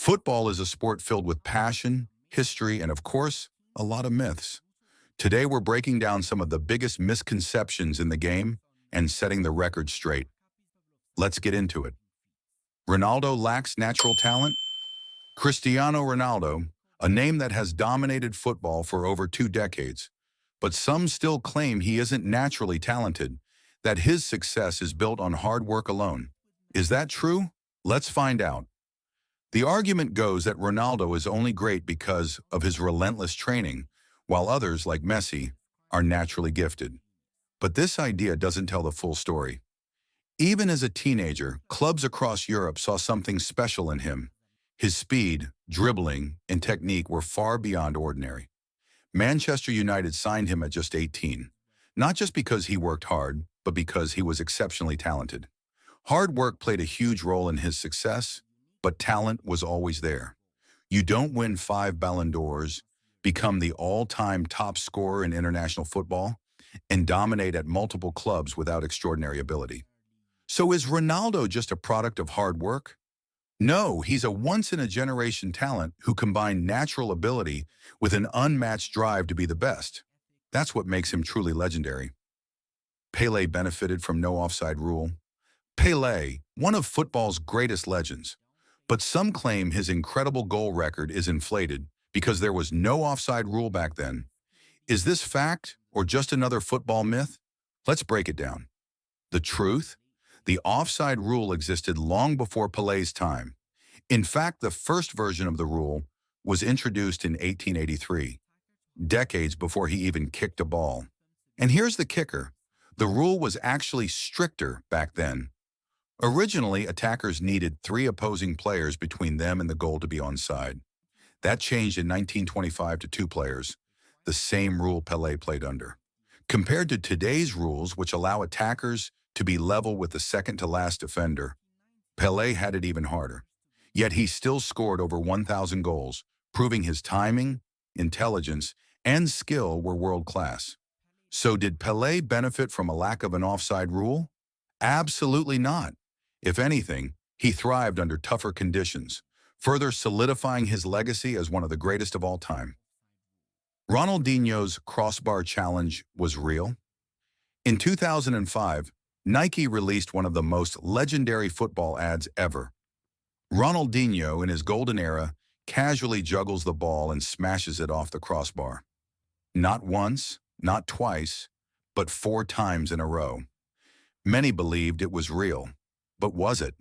Football is a sport filled with passion, history, and of course, a lot of myths. Today, we're breaking down some of the biggest misconceptions in the game and setting the record straight. Let's get into it. Ronaldo lacks natural talent? Cristiano Ronaldo, a name that has dominated football for over 2 decades. But some still claim he isn't naturally talented, that his success is built on hard work alone. Is that true? Let's find out. The argument goes that Ronaldo is only great because of his relentless training, while others, like Messi, are naturally gifted. But this idea doesn't tell the full story. Even as a teenager, clubs across Europe saw something special in him. His speed, dribbling, and technique were far beyond ordinary. Manchester United signed him at just 18, not just because he worked hard, but because he was exceptionally talented. Hard work played a huge role in his success, but talent was always there. You don't win 5 Ballon d'Ors, become the all-time top scorer in international football, and dominate at multiple clubs without extraordinary ability. So is Ronaldo just a product of hard work? No, he's a once-in-a-generation talent who combined natural ability with an unmatched drive to be the best. That's what makes him truly legendary. Pele benefited from no offside rule. Pele, one of football's greatest legends. But some claim his incredible goal record is inflated because there was no offside rule back then. Is this fact or just another football myth? Let's break it down. The truth? The offside rule existed long before Pelé's time. In fact, the first version of the rule was introduced in 1883, decades before he even kicked a ball. And here's the kicker. The rule was actually stricter back then. Originally, attackers needed 3 opposing players between them and the goal to be onside. That changed in 1925 to 2 players, the same rule Pelé played under. Compared to today's rules, which allow attackers to be level with the second-to-last defender, Pelé had it even harder. Yet he still scored over 1,000 goals, proving his timing, intelligence, and skill were world-class. So did Pelé benefit from a lack of an offside rule? Absolutely not. If anything, he thrived under tougher conditions, further solidifying his legacy as one of the greatest of all time. Ronaldinho's crossbar challenge was real. In 2005, Nike released one of the most legendary football ads ever. Ronaldinho, in his golden era, casually juggles the ball and smashes it off the crossbar. Not once, not twice, but 4 times in a row. Many believed it was real. But was it?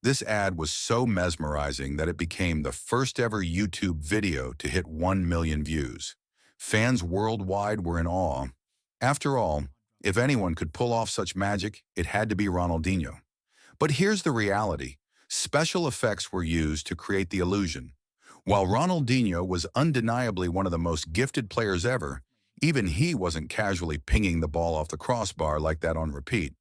This ad was so mesmerizing that it became the first ever YouTube video to hit 1 million views. Fans worldwide were in awe. After all, if anyone could pull off such magic, it had to be Ronaldinho. But here's the reality. Special effects were used to create the illusion. While Ronaldinho was undeniably one of the most gifted players ever, even he wasn't casually pinging the ball off the crossbar like that on repeat.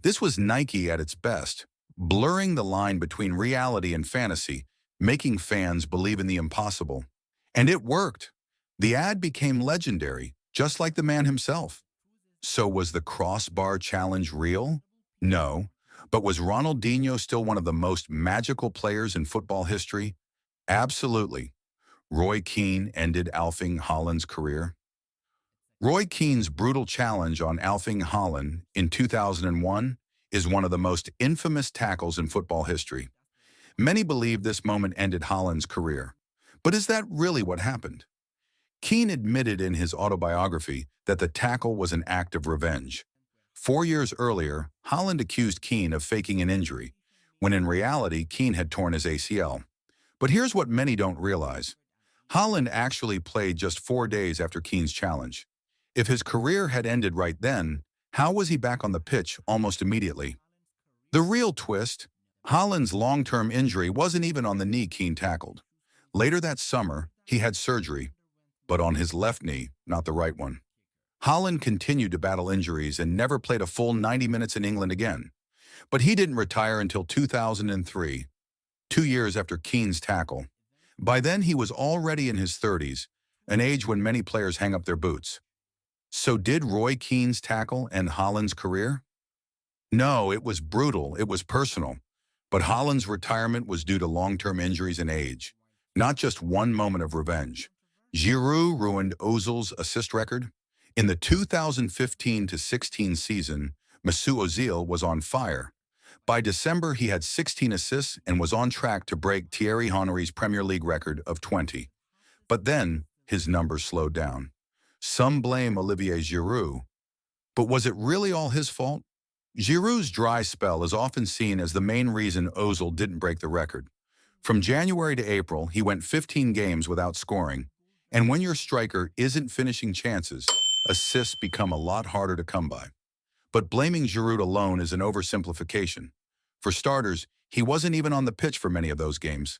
This was Nike at its best, blurring the line between reality and fantasy, making fans believe in the impossible. And it worked. The ad became legendary, just like the man himself. So was the crossbar challenge real? No. But was Ronaldinho still one of the most magical players in football history? Absolutely. Roy Keane ended Erling Haaland's career. Roy Keane's brutal challenge on Erling Haaland in 2001 is one of the most infamous tackles in football history. Many believe this moment ended Haaland's career. But is that really what happened? Keane admitted in his autobiography that the tackle was an act of revenge. 4 years earlier, Haaland accused Keane of faking an injury, when in reality Keane had torn his ACL. But here's what many don't realize. Haaland actually played just 4 days after Keane's challenge. If his career had ended right then, how was he back on the pitch almost immediately? The real twist, Haaland's long-term injury wasn't even on the knee Keane tackled. Later that summer, he had surgery, but on his left knee, not the right one. Haaland continued to battle injuries and never played a full 90 minutes in England again. But he didn't retire until 2003, 2 years after Keane's tackle. By then, he was already in his 30s, an age when many players hang up their boots. So did Roy Keane's tackle end Haaland's career? No, it was brutal, it was personal. But Haaland's retirement was due to long-term injuries and age, not just one moment of revenge. Giroud ruined Ozil's assist record. In the 2015-16 season, Mesut Ozil was on fire. By December, he had 16 assists and was on track to break Thierry Henry's Premier League record of 20. But then, his numbers slowed down. Some blame Olivier Giroud, but was it really all his fault? Giroud's dry spell is often seen as the main reason Ozil didn't break the record. From January to April, he went 15 games without scoring. And when your striker isn't finishing chances, assists become a lot harder to come by. But blaming Giroud alone is an oversimplification. For starters, he wasn't even on the pitch for many of those games,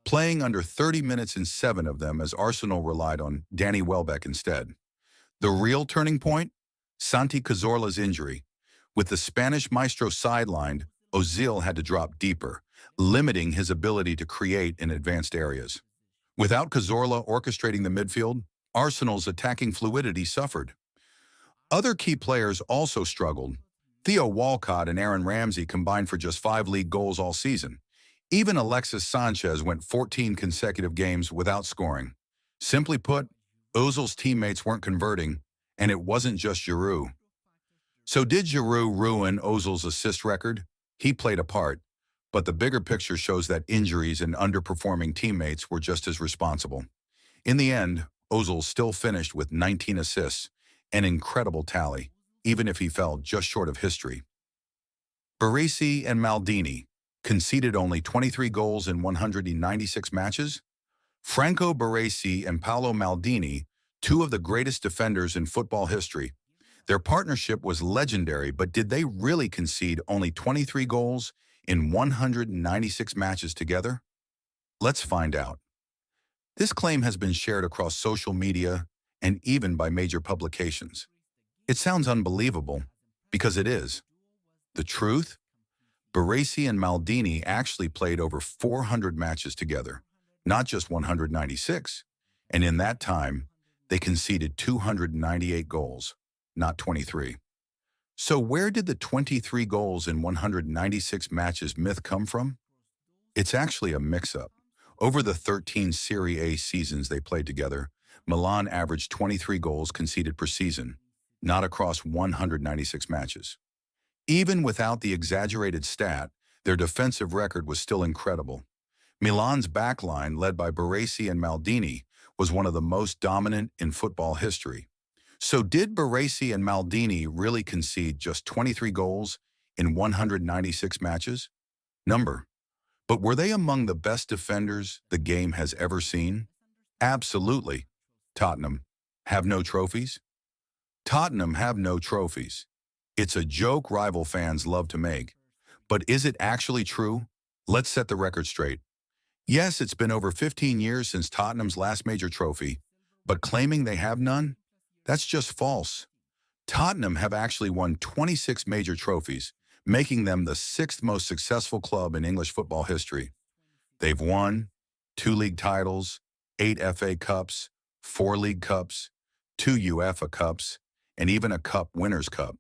playing under 30 minutes in 7 of them as Arsenal relied on Danny Welbeck instead. The real turning point? Santi Cazorla's injury. With the Spanish maestro sidelined, Ozil had to drop deeper, limiting his ability to create in advanced areas. Without Cazorla orchestrating the midfield, Arsenal's attacking fluidity suffered. Other key players also struggled. Theo Walcott and Aaron Ramsey combined for just 5 league goals all season. Even Alexis Sanchez went 14 consecutive games without scoring. Simply put, Ozil's teammates weren't converting, and it wasn't just Giroud. So did Giroud ruin Ozil's assist record? He played a part, but the bigger picture shows that injuries and underperforming teammates were just as responsible. In the end, Ozil still finished with 19 assists, an incredible tally, even if he fell just short of history. Baresi and Maldini conceded only 23 goals in 196 matches. Franco Baresi and Paolo Maldini, two of the greatest defenders in football history. Their partnership was legendary, but did they really concede only 23 goals in 196 matches together? Let's find out. This claim has been shared across social media and even by major publications. It sounds unbelievable, because it is. The truth? Baresi and Maldini actually played over 400 matches together, not just 196, and in that time, they conceded 298 goals, not 23. So where did the 23 goals in 196 matches myth come from? It's actually a mix-up. Over the 13 Serie A seasons they played together, Milan averaged 23 goals conceded per season, not across 196 matches. Even without the exaggerated stat, their defensive record was still incredible. Milan's backline, led by Baresi and Maldini, was one of the most dominant in football history. So did Baresi and Maldini really concede just 23 goals in 196 matches? But were they among the best defenders the game has ever seen? Absolutely. Tottenham have no trophies? Tottenham have no trophies. It's a joke rival fans love to make. But is it actually true? Let's set the record straight. Yes, it's been over 15 years since Tottenham's last major trophy, but claiming they have none? That's just false. Tottenham have actually won 26 major trophies, making them the 6th most successful club in English football history. They've won 2 league titles, 8 FA Cups, 4 League Cups, 2 UEFA Cups, and even a Cup Winners' Cup.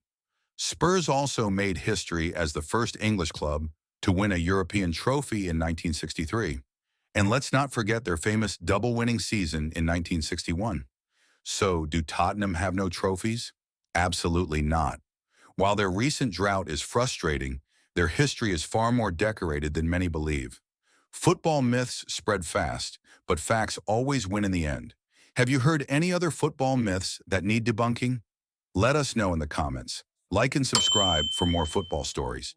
Spurs also made history as the first English club to win a European trophy in 1963. And let's not forget their famous double-winning season in 1961. So, do Tottenham have no trophies? Absolutely not. While their recent drought is frustrating, their history is far more decorated than many believe. Football myths spread fast, but facts always win in the end. Have you heard any other football myths that need debunking? Let us know in the comments. Like and subscribe for more football stories.